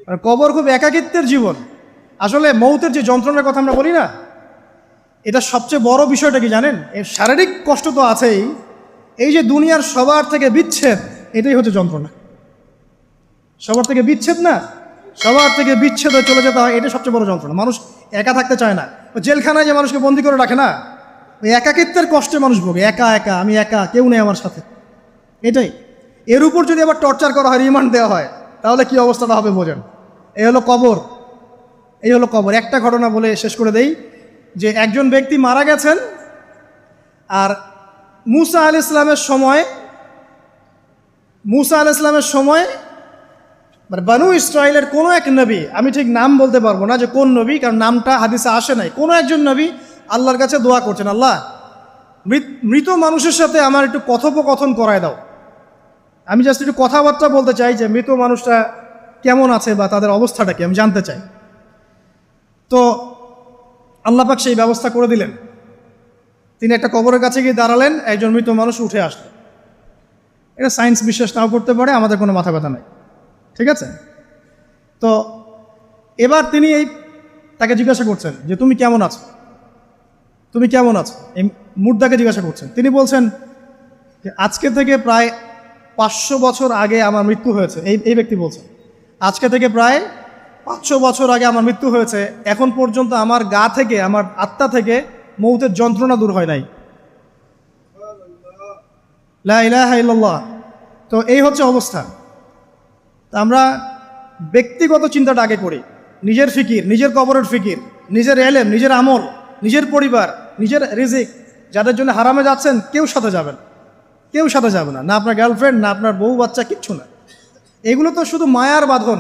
আর কবর খুব একাকিত্বের জীবন। আসলে মৌতের যে যন্ত্রণার কথা আমরা বলি না, এটা সবচেয়ে বড় বিষয়টা কি জানেন? এর শারীরিক কষ্ট তো আছেই, এই যে দুনিয়ার সবার থেকে বিচ্ছেদ, এটাই হচ্ছে যন্ত্রণা। সবার থেকে বিচ্ছেদ না, সবার থেকে বিচ্ছেদ হয়ে চলে যেতে হয়, এটা সবচেয়ে বড় যন্ত্রণা। মানুষ একা থাকতে চায় না। ওই জেলখানায় যে মানুষকে বন্দি করে রাখে না, ওই একাকিত্বের কষ্টে মানুষ ভোগে। একা একা, আমি একা, কেউ নেই আমার সাথে, এটাই। এর উপর যদি আবার টর্চার করা হয়, রিমান্ড দেওয়া হয়, তাহলে কি অবস্থাটা হবে বোঝেন। এই হলো কবর, এই হলো কবর। একটা ঘটনা বলে শেষ করে দেই, যে একজন ব্যক্তি মারা গেছেন, আর মুসা আলাইহিস সালামের সময় মানে বানু ইসরাইলের কোনো এক নবী, আমি ঠিক নাম বলতে পারবো না যে কোন নবী, কারণ নামটা হাদিসে আসে নাই, কোনো একজন নবী আল্লাহর কাছে দোয়া করছেন, আল্লাহ মৃত মানুষের সাথে আমার একটু কথোপকথন করায় দাও। আমি জাস্ট একটু কথাবার্তা বলতে চাই যে মৃত মানুষটা কেমন আছে বা তাদের অবস্থাটা কি, আমি জানতে চাই। তো আল্লাহ পাক সেই ব্যবস্থা করে দিলেন। তিনি একটা কবরের কাছে গিয়ে দাঁড়ালেন, একজন মৃত মানুষ উঠে আসলেন। এটা সায়েন্স বিশ্বাস নাও করতে পারে, আমাদের কোনো মাথা ব্যথা নাই, ঠিক আছে? তো এবার তিনি তাকে জিজ্ঞাসা করছেন যে তুমি কেমন আছো, তুমি কেমন আছো, এই মুর্দাকে জিজ্ঞাসা করছেন। তিনি বলছেন যে আজকে থেকে প্রায় 500 বছর আগে আমার মৃত্যু হয়েছে। এই ব্যক্তি বলছেন আজকে থেকে প্রায় 500 বছর আগে আমার মৃত্যু হয়েছে, এখন পর্যন্ত আমার গা থেকে, আমার আত্মা থেকে মৌতের যন্ত্রণা দূর হয় নাই। লা ইলাহা ইল্লাল্লাহ। তো এই হচ্ছে অবস্থা। তা আমরা ব্যক্তিগত চিন্তাটা আগে করি, নিজের ফিকির, নিজের কবরের ফিকির, নিজের এলেম, নিজের আমল, নিজের পরিবার, নিজের রিজিক। যাদের জন্য হারামে যাচ্ছেন, কেউ সাথে যাবেন, কেউ সাথে যাবে না, না আপনার গার্লফ্রেন্ড, না আপনার বউ বাচ্চা, কিচ্ছু না। এগুলো তো শুধু মায়ার বাঁধন,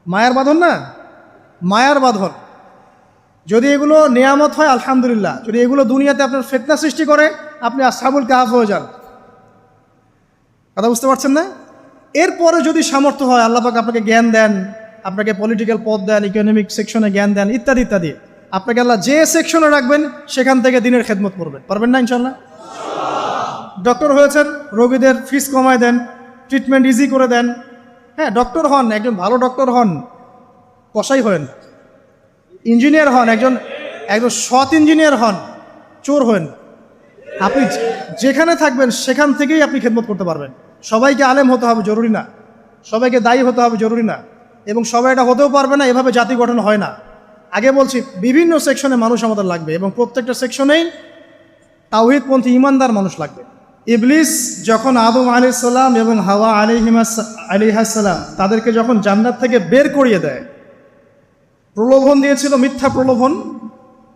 মায়ার বাঁধন না, মায়ার বাঁধন। যদি এগুলো নেয়ামত হয় আলহামদুলিল্লাহ, যদি এগুলো দুনিয়াতে আপনার ফিতনা সৃষ্টি করে, আপনি আসহাবুল কাহফ হয়ে যান। কথা বুঝতে পারছেন না? এরপরে যদি সামর্থ্য হয়, আল্লাহ পাক আপনাকে জ্ঞান দেন, আপনাকে পলিটিক্যাল পদ দেন, ইকোনমিক সেকশনে জ্ঞান দেন, ইত্যাদি ইত্যাদি, আপনাকে আল্লাহ যে সেকশনে রাখবেন সেখান থেকে দিনের খেদমত করবেন, পারবেন না ইনশাল্লাহ? ডক্টর হয়েছেন, রোগীদের ফিস কমায় দেন, ট্রিটমেন্ট ইজি করে দেন। হ্যাঁ, ডক্টর হন, একজন ভালো ডক্টর হন, কসাই হন। ইঞ্জিনিয়ার হন, একজন সৎ ইঞ্জিনিয়ার হন, চোর হন। আপনি যেখানে থাকবেন সেখান থেকেই আপনি খেদমত করতে পারবেন। সবাইকে আলেম হতে হবে জরুরি না, সবাইকে দায়ী হতে হবে জরুরি না, এবং সবাই এটা হতেও পারবে না। এভাবে জাতি গঠন হয় না। আগে বলছি, বিভিন্ন সেকশনে মানুষ আমাদের লাগবে, এবং প্রত্যেকটা সেকশনেই তাওহীদপন্থী ইমানদার মানুষ লাগবে। ইবলিস যখন আদম আলাইহিস সালাম এবং হাওয়া আলাইহিস সালাম তাদেরকে যখন জান্নাত থেকে বের করিয়ে দেয়, প্রলোভন দিয়েছিল, মিথ্যা প্রলোভন,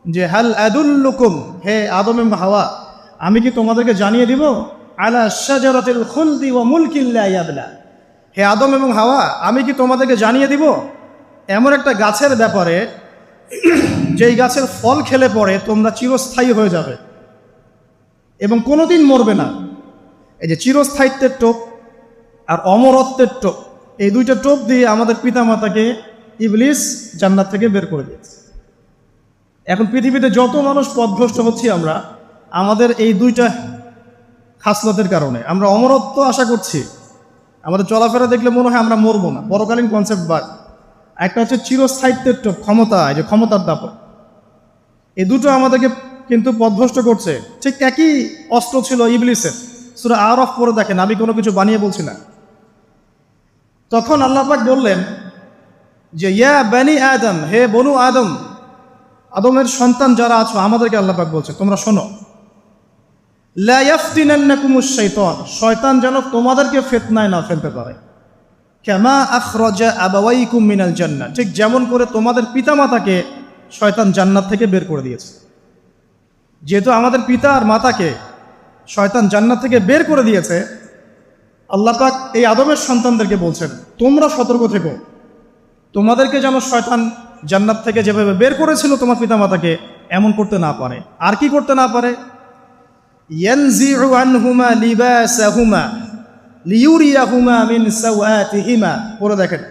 যে হাল আদুল্লুকুম, হে আদম এবং হাওয়া, আমি কি তোমাদেরকে জানিয়ে দিব, আলা শাজারাতিল খুলদি ওয়া মুলকিন লা ইয়াবলা, হে আদম এবং হাওয়া, আমি কি তোমাদেরকে জানিয়ে দিব এমন একটা গাছের ব্যাপারে, যেই গাছের ফল খেলে পরে তোমরা চিরস্থায়ী হয়ে যাবে এবং কোনোদিন মরবে না। এই যে চিরস্থায়িত্বের টোপ আর অমরত্বের টোপ, এই দুইটা টোপ দিয়ে আমাদের পিতামাতাকে ইবলিস জান্নাত থেকে বের করে দিয়েছে। এখন পৃথিবীতে যত মানুষ পথভ্রষ্ট হচ্ছি আমরা, আমাদের এই দুইটা খাসলতের কারণে। আমরা অমরত্ব আশা করছি, আমাদের চলাফেরা দেখলে মনে হয় আমরা মরবো না, পরকালীন কনসেপ্ট বাদ। একটা হচ্ছে চিরস্থায়িত্বের টোপ, ক্ষমতা, এই যে ক্ষমতার দাপট, এই দুটো আমাদেরকে কিন্তু পথভ্রষ্ট করছে। ঠিক একই অস্ত্র ছিল ইবলিসের। সূরা আরাফ পড়ে দেখেন, আমি কোনো কিছু বানিয়ে বলছি না। তখন আল্লাহ পাক বললেন যে ইয়া বানি আদম, হে বনু আদম, আদমের সন্তান যারা আছো, আমাদেরকে আল্লাহ পাক বলছে তোমরা শোনো, লা ইয়াফতিনান্নাকুমুশ শাইতান, শয়তান যেন তোমাদেরকে ফিতনায় না ফেলতে পারে। কামা আখরাজা আবাওয়াইকুম মিনাল জান্নাহ, ঠিক যেমন করে তোমাদের পিতামাতাকে শয়তান জান্নাত থেকে বের করে দিয়েছে। যেহেতু আমাদের পিতা আর মাতাকে শয়তান জান্নাত থেকে বের করে দিয়েছে, আল্লাহ পাক এই আদমের সন্তানদেরকে বলছেন তোমরা সতর্ক থেকো, তোমাদেরকে যেন শয়তান জান্নাত থেকে যেভাবে বের করেছিল তোমার পিতামাতাকে, এমন করতে না পারে। আর কি করতে না পারে? ইয়ানজিউ আনহুমা লিবাসাহুমা লিউরিয়াহুমা মিন সাওয়াতিহিমা, পড়ে দেখেন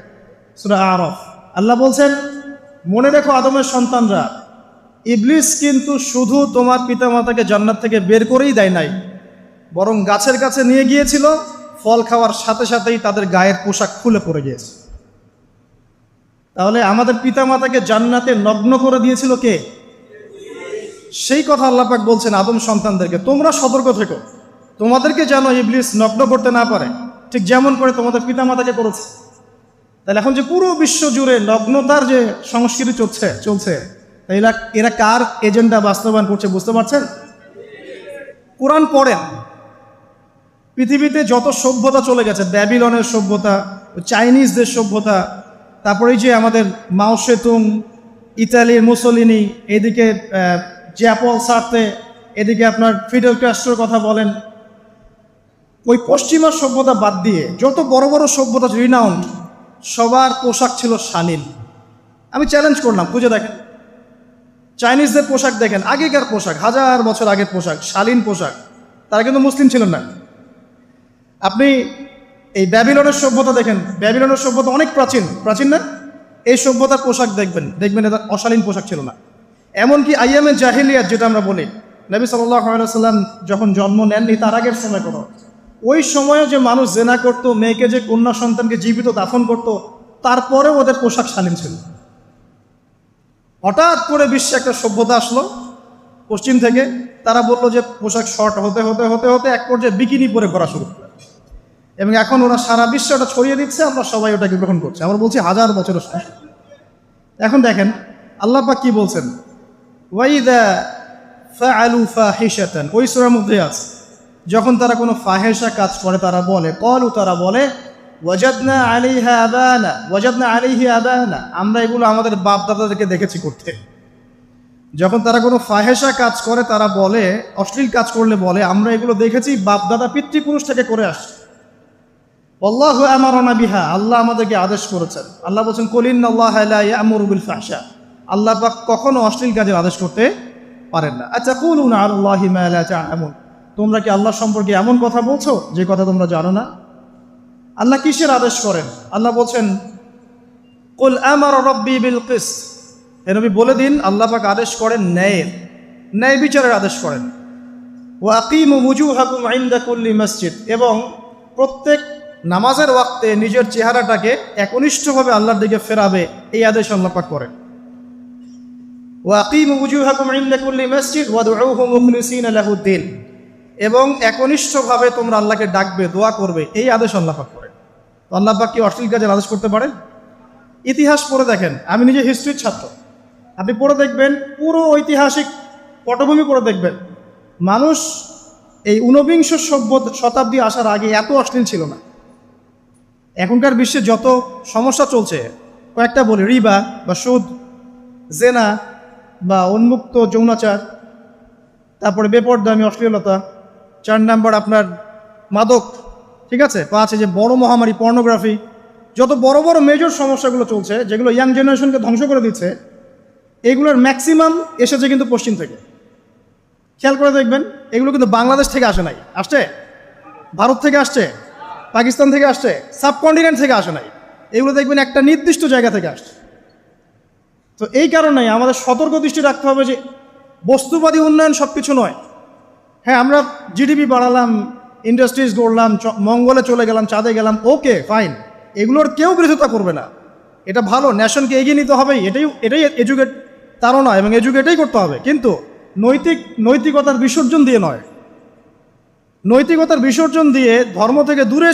সূরা আরাফ। আল্লাহ বলছেন, মনে রেখো আদমের সন্তানরা, ইবলিস কিন্তু শুধু তোমার পিতামাতাকে জান্নাত থেকে বের করেই দেয় নাই, বরং গাছের কাছে নিয়ে গিয়েছিল, ফল খাওয়ার সাথে সাথেই তাদের গায়ের পোশাক খুলে পড়ে গিয়েছে। তাহলে আমাদের পিতামাতাকে জান্নাতে নগ্ন করে দিয়েছিল কে? সেই কথা আল্লাহ পাক বলছেন আদম সন্তানদেরকে, তোমরা সতর্ক থেকো, তোমাদেরকে যেন ইবলিস নগ্ন করতে না পারে, ঠিক যেমন করে তোমাদের পিতামাতাকে করেছে। তাহলে এখন যে পুরো বিশ্ব জুড়ে নগ্নতার যে সংস্কৃতি চলছে এরা কার এজেন্ডা বাস্তবায়ন করছে বুঝতে পারছেন? কোরআন পড়েন, পৃথিবীতে যত সভ্যতা চলে গেছে, ব্যাবিলনের সভ্যতা, চাইনিজদের সভ্যতা, তারপরে যে আমাদের মাও সেতুং, ইতালির মুসোলিনি, এদিকে জ্যাপল সার্তে, এদিকে আপনার ফিডেল ক্যাস্ট্রোর কথা বলেন, ওই পশ্চিমা সভ্যতা বাদ দিয়ে যত বড় বড় সভ্যতা রিনাউন্ড, সবার পোশাক ছিল শালীন। আমি চ্যালেঞ্জ করলাম, খুঁজে দেখেন, চাইনিজদের পোশাক দেখেন, আগেকার পোশাক, 1000 বছর আগের পোশাক, শালীন পোশাক। তারা কিন্তু মুসলিম ছিলেন না। আপনি এই ব্যাবিলনের সভ্যতা দেখেন, ব্যাবিলনের সভ্যতা অনেক প্রাচীন না? এই সভ্যতার পোশাক দেখবেন এটা অশালীন পোশাক ছিল না। এমনকি আইয়ামে জাহিলিয়াত যেটা আমরা বলি, নবী সাল্লাল্লাহু আলাইহি ওয়াসাল্লাম যখন জন্ম নেননি তার আগের সময় কোনো, ওই সময়ে যে মানুষ জেনা করতো, মেয়েকে যে কন্যা সন্তানকে জীবিত দাফন করতো, তারপরেও ওদের পোশাক শালীন ছিল। হঠাৎ করে বিশ্বে একটা সভ্যতা আসলো পশ্চিম থেকে, তারা বললো যে পোশাক শর্ট হতে হতে হতে হতে এক পর্যায়ে বিকিনি পরে ঘোরা শুরু করে, এবং এখন ওরা সারা বিশ্বে ওটা ছড়িয়ে দিচ্ছে, আমরা সবাই ওটাকে গ্রহণ করছি। আমরা বলছি 1000 বছরের সমস্যা। এখন দেখেন আল্লাহ পাক কি বলছেন, ওয়াইদা ফাআলু ফাহিশাতান, ওই সূরার মধ্যে আছে, যখন তারা কোনো ফাহেসা কাজ করে তারা বলে, তারা বলে ওয়াজাদনা আলাইহি আবানা, আমরা এগুলো আমাদের বাপ দাদাদেরকে দেখেছি করতে। যখন তারা কোনো ফাহেসা কাজ করে তারা বলে, অশ্লীল কাজ করলে বলে, আমরা এগুলো দেখেছি বাপ দাদা পিতৃপুরুষ থেকে করে আসছে। আল্লাহু আমারানা বিহা, আল্লাহ আমাদেরকে আদেশ করেছেন। আল্লাহ বলছেন কুল ইন্নাল্লাহা লা ইয়া'মুরু বিল ফাহশা, আল্লাহ পাক কখনো অশ্লীল কাজের আদেশ করতে পারেন না। আচ্ছা, কুলুনা আলাল্লাহি মা লা তা'লামুন, তোমরা কি আল্লাহ সম্পর্কে এমন কথা বলছো যে কথা তোমরা জানো না? আল্লাহ কিসের আদেশ করেন? আল্লাহ বলছেন কুল আমারা রাব্বি বিল কিসত, হে নবী বলে দিন আল্লাহ পাক আদেশ করেন ন্যায় বিচারের আদেশ করেন। ওয়া আকিমু ওয়ুজুহাকুম ইনদা কুল্লি মসজিদ, এবং প্রত্যেক নামাজের ওয়াক্তে নিজের চেহারাটাকে একনিষ্ঠভাবে আল্লাহর দিকে ফেরাবে, এই আদেশ আল্লাহ পাক করেন। ওয়া আকিমু ওয়ুজুহাকুম ইনদা কুল্লি মসজিদ ওয়াদউহু মুখলিসিনা লাহুদ্দিন, এবং একনিষ্ঠভাবে তোমরা আল্লাহকে ডাকবে, দোয়া করবে, এই আদেশ আল্লাহ পাক করেন। তো আল্লাহ পাক কি অশ্লীল কাজের আদেশ করতে পারেন? ইতিহাস পড়ে দেখেন, আমি নিজে হিস্ট্রির ছাত্র, আপনি পড়ে দেখবেন, পুরো ঐতিহাসিক পটভূমি পড়ে দেখবেন, মানুষ এই ঊনবিংশ শতাব্দী আসার আগে এত অশ্লীল ছিল না। এখনকার বিশ্বে যত সমস্যা চলছে, কয়েকটা বলি, রিবা বা সুদ, জেনা বা উন্মুক্ত যৌনাচার, তারপরে বেপরদামি অশ্লীলতা, 4 নাম্বার আপনার মাদক, ঠিক আছে, 5 যে বড় মহামারী পর্নোগ্রাফি, যত বড় বড় মেজর সমস্যাগুলো চলছে যেগুলো ইয়াং জেনারেশনকে ধ্বংস করে দিচ্ছে, এগুলোর ম্যাক্সিমাম এসেছে কিন্তু পশ্চিম থেকে। খেয়াল করে দেখবেন, এগুলো কিন্তু বাংলাদেশ থেকে আসে নাই, আসছে ভারত থেকে আসছে, পাকিস্তান থেকে আসছে, সাবকন্টিনেন্ট থেকে আসে নাই, এগুলো দেখবেন একটা নির্দিষ্ট জায়গা থেকে আসছে। তো এই কারণেই আমাদের সতর্ক দৃষ্টি রাখতে হবে যে বস্তুবাদী উন্নয়ন সব কিছু নয়। হ্যাঁ, আমরা জিডিপি বাড়ালাম, ইন্ডাস্ট্রিজ গড়লাম, মঙ্গলে চলে গেলাম, চাঁদে গেলাম, ওকে ফাইন, এগুলোর কেউ বিরোধিতা করবে না, এটা ভালো, ন্যাশনকে এগিয়ে নিতে হবেই, এটাই এডুকেট, তারও নয়, এবং এডুকেটেই করতে হবে, কিন্তু নৈতিকতার বিসর্জন দিয়ে নয়। নৈতিকতার বিসর্জন দিয়ে ধর্ম থেকে দূরে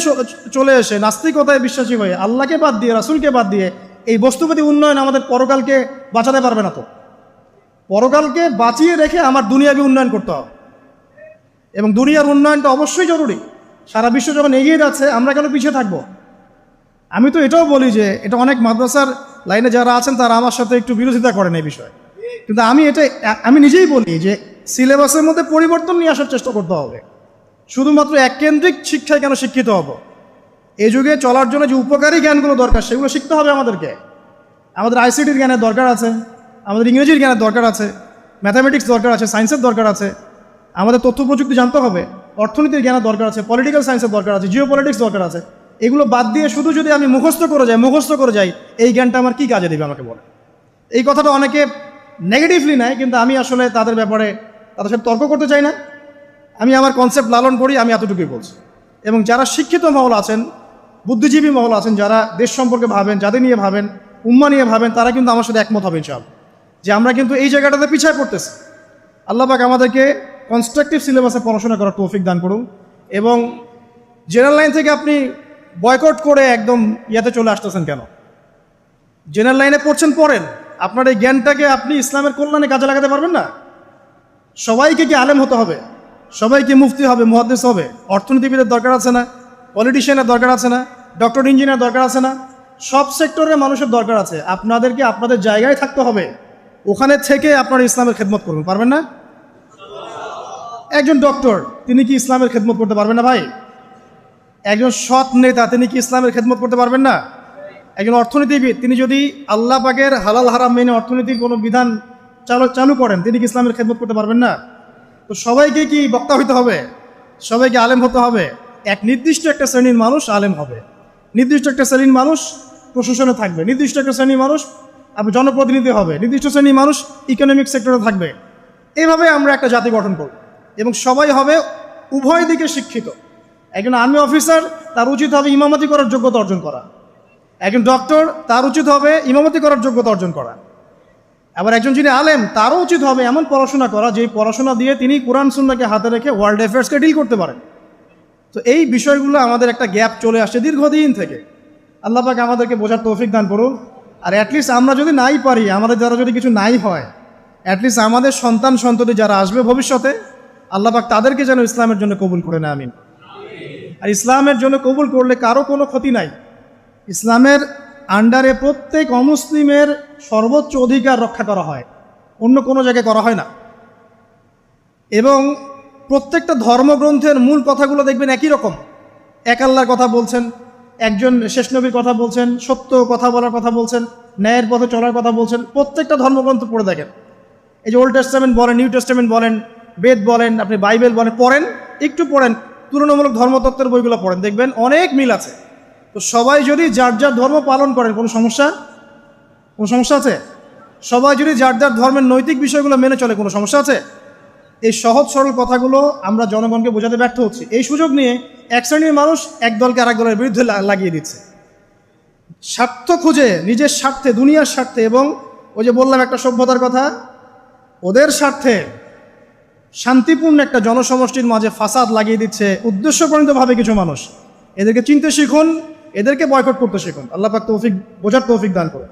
চলে এসে নাস্তিকতায় বিশ্বাসী হয়ে আল্লাহকে বাদ দিয়ে, রাসূলকে বাদ দিয়ে এই বস্তুবাদী উন্নয়ন আমাদের পরকালকে বাঁচাতে পারবে না। তো পরকালকে বাঁচিয়ে রেখে আমার দুনিয়াবী উন্নয়ন করতে হবে, এবং দুনিয়ার উন্নয়নটা অবশ্যই জরুরি। সারা বিশ্ব যখন এগিয়ে যাচ্ছে, আমরা কেন পিছিয়ে থাকবো? আমি তো এটাও বলি যে এটা অনেক মাদ্রাসার লাইনে যারা আছেন তারা আমার সাথে একটু বিরোধিতা করেন এই বিষয়ে, কিন্তু আমি নিজেই বলি যে সিলেবাসের মধ্যে পরিবর্তন নিয়ে আসার চেষ্টা করতে হবে। শুধুমাত্র এককেন্দ্রিক শিক্ষায় কেন শিক্ষিত হব? এই যুগে চলার জন্য যে উপকারী জ্ঞানগুলো দরকার সেগুলো শিখতে হবে আমাদেরকে। আমাদের আইসিটির জ্ঞানের দরকার আছে, আমাদের ইংরেজির জ্ঞানের দরকার আছে, ম্যাথামেটিক্স দরকার আছে, সায়েন্সের দরকার আছে, আমাদের তথ্য প্রযুক্তি জানতে হবে, অর্থনীতির জ্ঞানের দরকার আছে, পলিটিক্যাল সায়েন্সের দরকার আছে, জিও পলিটিক্স দরকার আছে। এগুলো বাদ দিয়ে শুধু যদি আমি মুখস্থ করে যাই, এই জ্ঞানটা আমার কী কাজে দেবে আমাকে বলে? এই কথাটা অনেকে নেগেটিভলি নেয়, কিন্তু আমি আসলে তাদের ব্যাপারে তাদের সাথে তর্ক করতে চাই না। আমি আমার কনসেপ্ট লালন করি, আমি এতটুকুই বলছি। এবং যারা শিক্ষিত মহল আছেন, বুদ্ধিজীবী মহল আছেন, যারা দেশ সম্পর্কে ভাবেন, যাদের নিয়ে ভাবেন, উম্মা নিয়ে ভাবেন, তারা কিন্তু আমার সাথে একমত হবে ইনশাআল্লাহ যে আমরা কিন্তু এই জায়গাটাতে পিছায় পড়তেছি। আল্লাহ পাক আমাদেরকে কনস্ট্রাকটিভ সিলেবাসে পড়াশোনা করার তৌফিক দান করুন, এবং জেনারেল লাইন থেকে আপনি বয়কট করে একদম ইয়াতে চলে আসতেছেন কেন? জেনারেল লাইনে পড়ছেন, পড়েন, আপনার এই জ্ঞানটাকে আপনি ইসলামের কল্যাণে কাজে লাগাতে পারবেন না? সবাইকে কি আলেম হতে হবে? সবাইকে মুফতি হবে, মুহাদ্দিস হবে? অর্থনীতিবিদের দরকার আছে না? পলিটিশিয়ানের দরকার আছে না? ডক্টর ইঞ্জিনিয়ার দরকার আছে না? সব সেক্টরের মানুষের দরকার আছে। আপনাদেরকে আপনাদের জায়গায় থাকতে হবে, ওখানে থেকে আপনারা ইসলামের খেদমত করবেন, পারবেন না? একজন ডক্টর, তিনি কি ইসলামের খেদমত করতে পারবেন না ভাই? একজন সৎ নেতা, তিনি কি ইসলামের খেদমত করতে পারবেন না? একজন অর্থনীতিবিদ, তিনি যদি আল্লাহ পাকের হালাল হারাম মেনে অর্থনীতির কোনো বিধান চালু করেন, তিনি কি ইসলামের খেদমত করতে পারবেন না? তো সবাইকে কি বক্তা হইতে হবে? সবাইকে আলেম হতে হবে? এক নির্দিষ্ট একটা শ্রেণীর মানুষ আলেম হবে, নির্দিষ্ট একটা শ্রেণীর মানুষ প্রশাসনে থাকবে, নির্দিষ্ট একটা শ্রেণীর মানুষ আপনার জনপ্রতিনিধি হবে, নির্দিষ্ট শ্রেণীর মানুষ ইকোনমিক সেক্টরে থাকবে। এইভাবে আমরা একটা জাতি গঠন করব, এবং সবাই হবে উভয় দিকে শিক্ষিত। একজন আর্মি অফিসার, তার উচিত হবে ইমামতি করার যোগ্যতা অর্জন করা। একজন ডক্টর, তার উচিত হবে ইমামতি করার যোগ্যতা অর্জন করা। আবার একজন যিনি আলেম, তারও উচিত হবে এমন পড়াশোনা করা যে পড়াশোনা দিয়ে তিনি কোরআন সুন্নাহকে হাতে রেখে ওয়ার্ল্ড অ্যাফেয়ার্সকে ডিল করতে পারেন। তো এই বিষয়গুলো আমাদের একটা গ্যাপ চলে আসছে দীর্ঘদিন থেকে। আল্লাহ পাক আমাদেরকে বোঝার তৌফিক দান করুন। আর অ্যাটলিস্ট আমরা যদি নাই পারি, আমাদের দ্বারা যদি কিছু নাই হয়, অ্যাটলিস্ট আমাদের সন্তান সন্ততি যারা আসবে ভবিষ্যতে, আল্লাহ পাক তাদেরকে যেন ইসলামের জন্য কবুল করে নেয়, আমিন। আর ইসলামের জন্য কবুল করলে কারো কোনো ক্ষতি নাই। ইসলামের আন্ডারে প্রত্যেক অমুসলিমের সর্বোচ্চ অধিকার রক্ষা করা হয়, অন্য কোনো জায়গায় করা হয় না। এবং প্রত্যেকটা ধর্মগ্রন্থের মূল কথাগুলো দেখবেন একই রকম। এক আল্লাহর কথা বলছেন, একজন শেষ নবীর কথা বলছেন, সত্য কথা বলার কথা বলছেন, ন্যায়ের পথে চলার কথা বলছেন। প্রত্যেকটা ধর্মগ্রন্থ পড়ে দেখেন, এই যে ওল্ড টেস্টামেন্ট বলেন, নিউ টেস্টামেন্ট বলেন, বেদ বলেন, আপনি বাইবেল বলেন, পড়েন, একটু পড়েন, তুলনামূলক ধর্মতত্ত্বের বইগুলো পড়েন, দেখবেন অনেক মিল আছে। তো সবাই যদি যার যার ধর্ম পালন করেন, কোনো সমস্যা আছে? সবাই যদি যার যার ধর্মের নৈতিক বিষয়গুলো মেনে চলে, কোনো সমস্যা আছে? এই সহজ সরল কথাগুলো আমরা জনগণকে বোঝাতে ব্যর্থ হচ্ছি। এই সুযোগ নিয়ে এক শ্রেণীর মানুষ এক দলকে আরেক দলের বিরুদ্ধে লাগিয়ে দিচ্ছে, স্বার্থ খুঁজে, নিজের স্বার্থে, দুনিয়ার স্বার্থে, এবং ওই যে বললাম একটা সভ্যতার কথা, ওদের স্বার্থে শান্তিপূর্ণ একটা জনসমষ্টির মাঝে ফাসাদ লাগিয়ে দিচ্ছে উদ্দেশ্যপ্রণীতভাবে কিছু মানুষ। এদেরকে চিনতে শিখুন, এদেরকে বয়কট করতে শিখুন। আল্লাহ পাক বোঝার তৌফিক দান করুন।